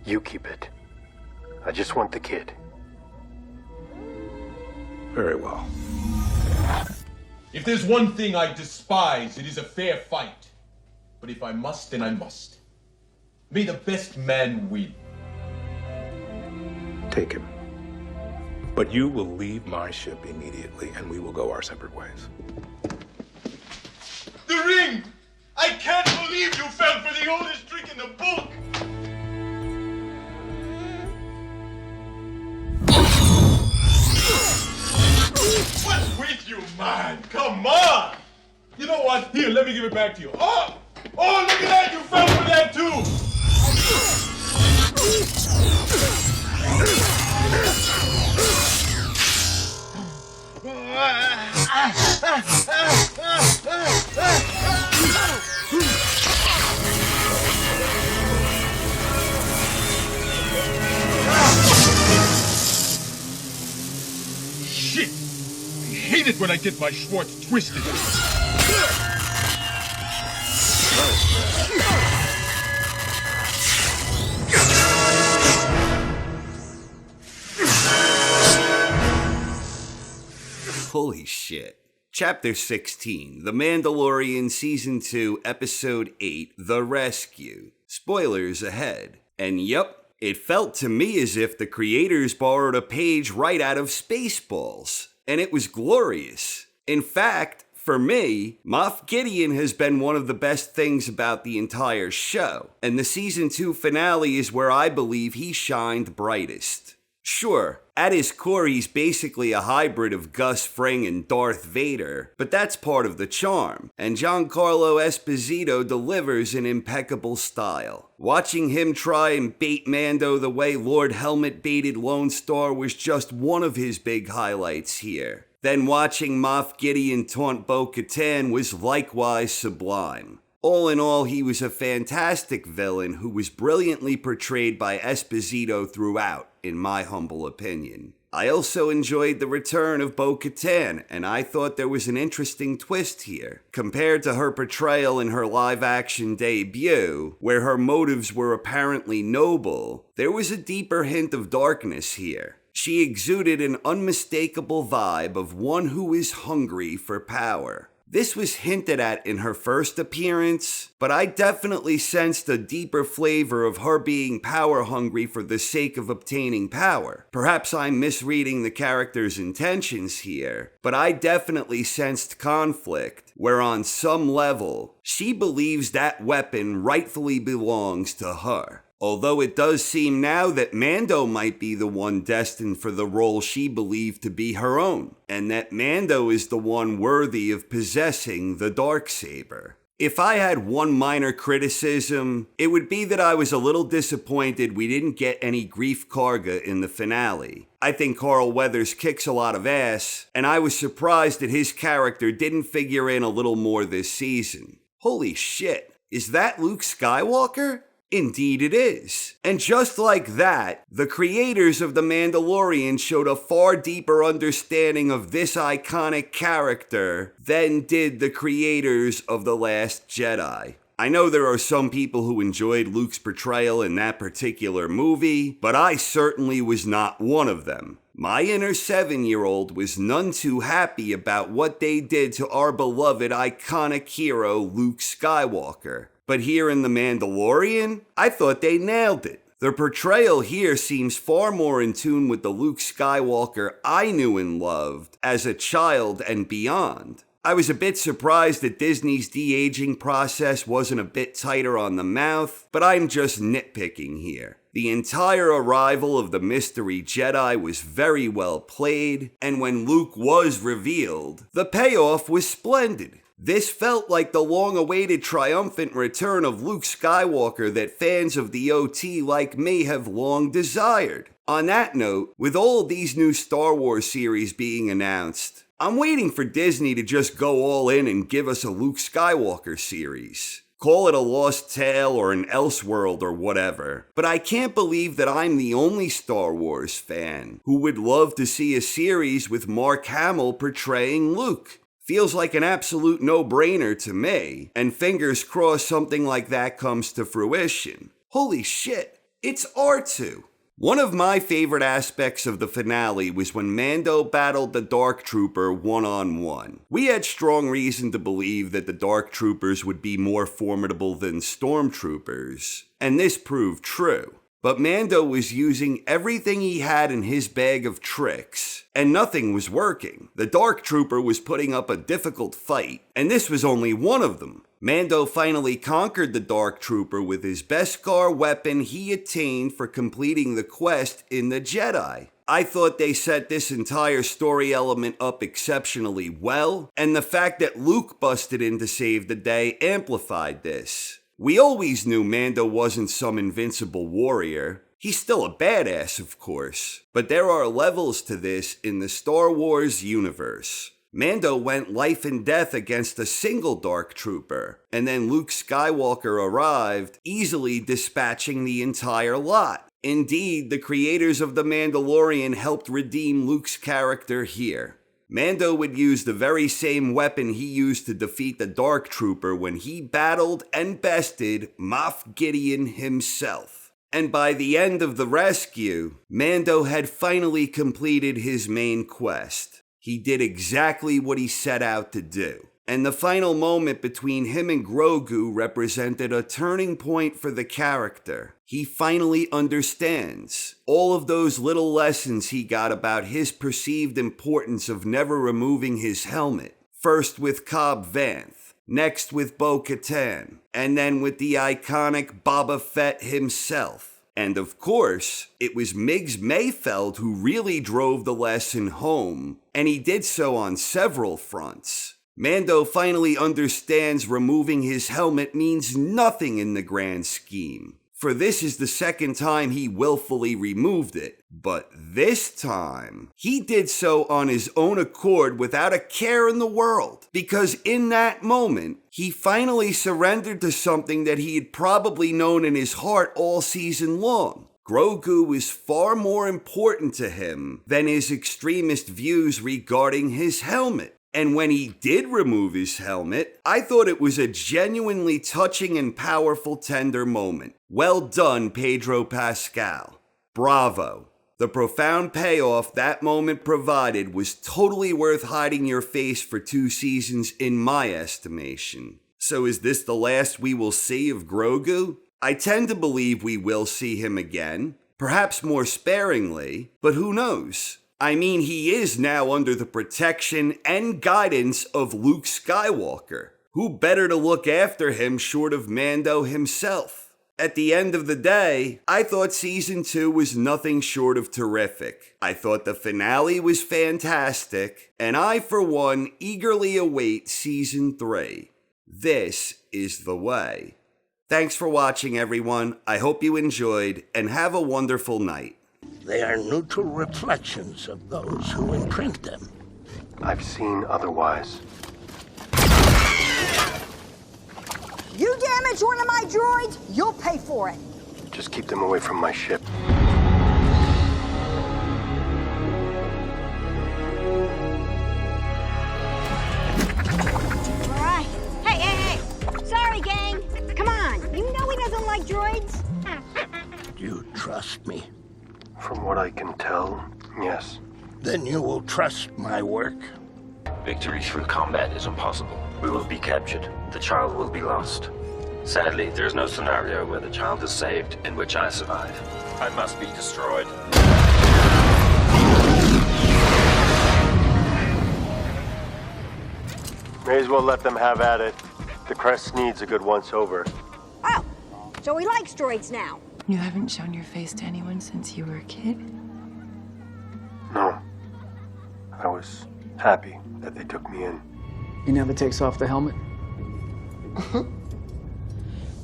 You keep it. I just want the kid. Very well. If there's one thing I despise, it is a fair fight. But if I must, then I must. May the best man win. Take him. But you will leave my ship immediately, and we will go our separate ways. The ring! I can't believe you fell for the oldest trick in the book! What's with you, man? Come on! You know what? Here, let me give it back to you. Oh, look at that! You fell for that too! Shit! I hate it when I get my Schwartz twisted. Holy shit. Chapter 16, The Mandalorian Season 2, Episode 8, The Rescue. Spoilers ahead. And yup, it felt to me as if the creators borrowed a page right out of Spaceballs. And it was glorious. In fact, for me, Moff Gideon has been one of the best things about the entire show. And the Season 2 finale is where I believe he shined brightest. Sure, at his core he's basically a hybrid of Gus Fring and Darth Vader, but that's part of the charm, and Giancarlo Esposito delivers in impeccable style. Watching him try and bait Mando the way Lord Helmet baited Lone Star was just one of his big highlights here. Then watching Moff Gideon taunt Bo-Katan was likewise sublime. All in all, he was a fantastic villain who was brilliantly portrayed by Esposito throughout, in my humble opinion. I also enjoyed the return of Bo-Katan, and I thought there was an interesting twist here. Compared to her portrayal in her live-action debut, where her motives were apparently noble, there was a deeper hint of darkness here. She exuded an unmistakable vibe of one who is hungry for power. This was hinted at in her first appearance, but I definitely sensed a deeper flavor of her being power-hungry for the sake of obtaining power. Perhaps I'm misreading the character's intentions here, but I definitely sensed conflict, where on some level, she believes that weapon rightfully belongs to her. Although it does seem now that Mando might be the one destined for the role she believed to be her own, and that Mando is the one worthy of possessing the Darksaber. If I had one minor criticism, it would be that I was a little disappointed we didn't get any Greef Karga in the finale. I think Carl Weathers kicks a lot of ass, and I was surprised that his character didn't figure in a little more this season. Holy shit, is that Luke Skywalker? Indeed it is. And just like that, the creators of The Mandalorian showed a far deeper understanding of this iconic character than did the creators of The Last Jedi. I know there are some people who enjoyed Luke's portrayal in that particular movie, but I certainly was not one of them. My inner 7-year-old was none too happy about what they did to our beloved iconic hero Luke Skywalker. But here in The Mandalorian, I thought they nailed it. Their portrayal here seems far more in tune with the Luke Skywalker I knew and loved as a child and beyond. I was a bit surprised that Disney's de-aging process wasn't a bit tighter on the mouth, but I'm just nitpicking here. The entire arrival of the mystery Jedi was very well played, and when Luke was revealed, the payoff was splendid. This felt like the long-awaited triumphant return of Luke Skywalker that fans of the OT like me have long desired. On that note, with all of these new Star Wars series being announced, I'm waiting for Disney to just go all in and give us a Luke Skywalker series. Call it a Lost Tale or an Elseworld or whatever, but I can't believe that I'm the only Star Wars fan who would love to see a series with Mark Hamill portraying Luke. Feels like an absolute no-brainer to me, and fingers crossed something like that comes to fruition. Holy shit, It's R2. One of my favorite aspects of the finale was when Mando battled the Dark Trooper one-on-one. We had strong reason to believe that the Dark Troopers would be more formidable than Stormtroopers, and this proved true. But Mando was using everything he had in his bag of tricks, and nothing was working. The Dark Trooper was putting up a difficult fight, and this was only one of them. Mando finally conquered the Dark Trooper with his Beskar weapon he attained for completing the quest in the Jedi. I thought they set this entire story element up exceptionally well, and the fact that Luke busted in to save the day amplified this. We always knew Mando wasn't some invincible warrior. He's still a badass, of course, but there are levels to this in the Star Wars universe. Mando went life and death against a single Dark Trooper, and then Luke Skywalker arrived, easily dispatching the entire lot. Indeed, the creators of The Mandalorian helped redeem Luke's character here. Mando would use the very same weapon he used to defeat the Dark Trooper when he battled and bested Moff Gideon himself. And by the end of the rescue, Mando had finally completed his main quest. He did exactly what he set out to do. And the final moment between him and Grogu represented a turning point for the character. He finally understands all of those little lessons he got about his perceived importance of never removing his helmet. First with Cobb Vanth, next with Bo-Katan, and then with the iconic Boba Fett himself. And of course, it was Miggs Mayfeld who really drove the lesson home, and he did so on several fronts. Mando finally understands removing his helmet means nothing in the grand scheme, for this is the second time he willfully removed it. But this time, he did so on his own accord without a care in the world, because in that moment, he finally surrendered to something that he had probably known in his heart all season long. Grogu was far more important to him than his extremist views regarding his helmet. And when he did remove his helmet, I thought it was a genuinely touching and powerful tender moment. Well done, Pedro Pascal. Bravo. The profound payoff that moment provided was totally worth hiding your face for 2 seasons in my estimation. So is this the last we will see of Grogu? I tend to believe we will see him again, perhaps more sparingly, but who knows? I mean, he is now under the protection and guidance of Luke Skywalker. Who better to look after him short of Mando himself? At the end of the day, I thought Season 2 was nothing short of terrific. I thought the finale was fantastic, and I, for one, eagerly await Season 3. This is the way. Thanks for watching, everyone. I hope you enjoyed, and have a wonderful night. They are neutral reflections of those who imprint them. I've seen otherwise. You damage one of my droids, you'll pay for it. Just keep them away from my ship. All right. Hey. Sorry, gang. Come on. You know he doesn't like droids. You trust me? From what I can tell, yes. Then you will trust my work. Victory through combat is impossible. We will be captured. The child will be lost. Sadly, there is no scenario where the child is saved in which I survive. I must be destroyed. May as well let them have at it. The crest needs a good once-over. Oh, so he likes droids now. You haven't shown your face to anyone since you were a kid? No. I was happy that they took me in. He never takes off the helmet.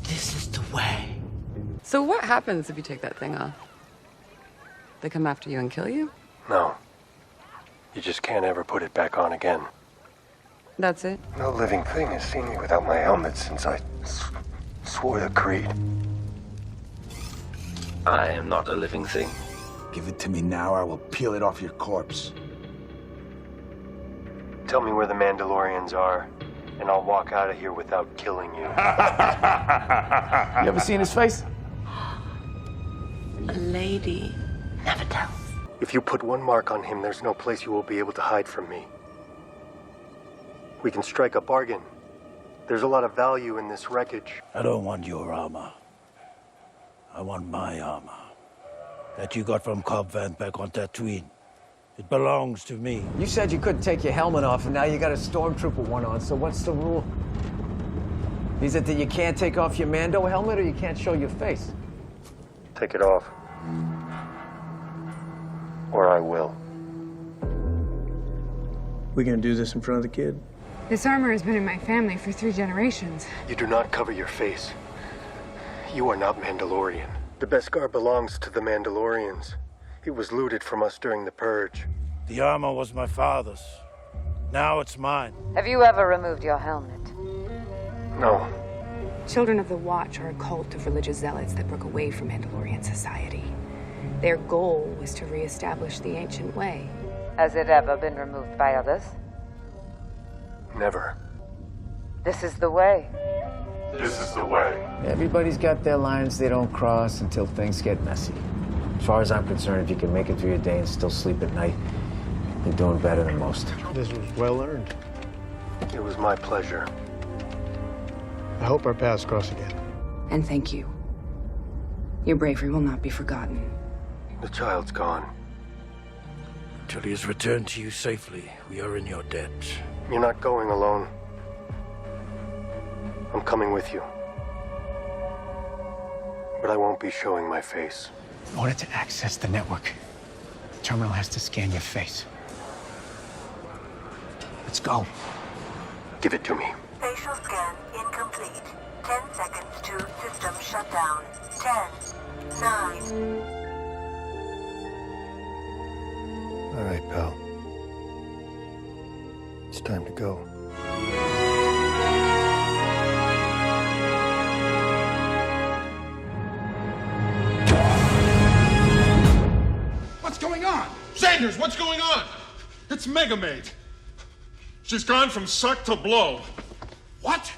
This is the way. So what happens if you take that thing off? They come after you and kill you? No. You just can't ever put it back on again. That's it? No living thing has seen me without my helmet since I swore the creed. I am not a living thing. Give it to me now, or I will peel it off your corpse. Tell me where the Mandalorians are, and I'll walk out of here without killing you. You ever seen his face? lady never tells. If you put one mark on him, there's no place you will be able to hide from me. We can strike a bargain. There's a lot of value in this wreckage. I don't want your armor. I want my armor. That you got from Cobb Vanth back on Tatooine. It belongs to me. You said you couldn't take your helmet off, and now you got a stormtrooper one on, so what's the rule? Is it that you can't take off your Mando helmet, or you can't show your face? Take it off. Or I will. We gonna do this in front of the kid? This armor has been in my family for 3 generations. You do not cover your face. You are not Mandalorian. The Beskar belongs to the Mandalorians. It was looted from us during the Purge. The armor was my father's. Now it's mine. Have you ever removed your helmet? No. Children of the Watch are a cult of religious zealots that broke away from Mandalorian society. Their goal was to reestablish the ancient way. Has it ever been removed by others? Never. This is the way. This is the way. Everybody's got their lines they don't cross until things get messy. As far as I'm concerned, if you can make it through your day and still sleep at night, you're doing better than most. This was well earned. It was my pleasure. I hope our paths cross again. And thank you. Your bravery will not be forgotten. The child's gone. Till he is returned to you safely, we are in your debt. You're not going alone. I'm coming with you. But I won't be showing my face. In order to access the network, the terminal has to scan your face. Let's go. Give it to me. Facial scan incomplete. 10 seconds to system shutdown. 10, 9. All right, pal. It's time to go. What's going on? Sanders, what's going on? It's Mega Maid. She's gone from suck to blow. What?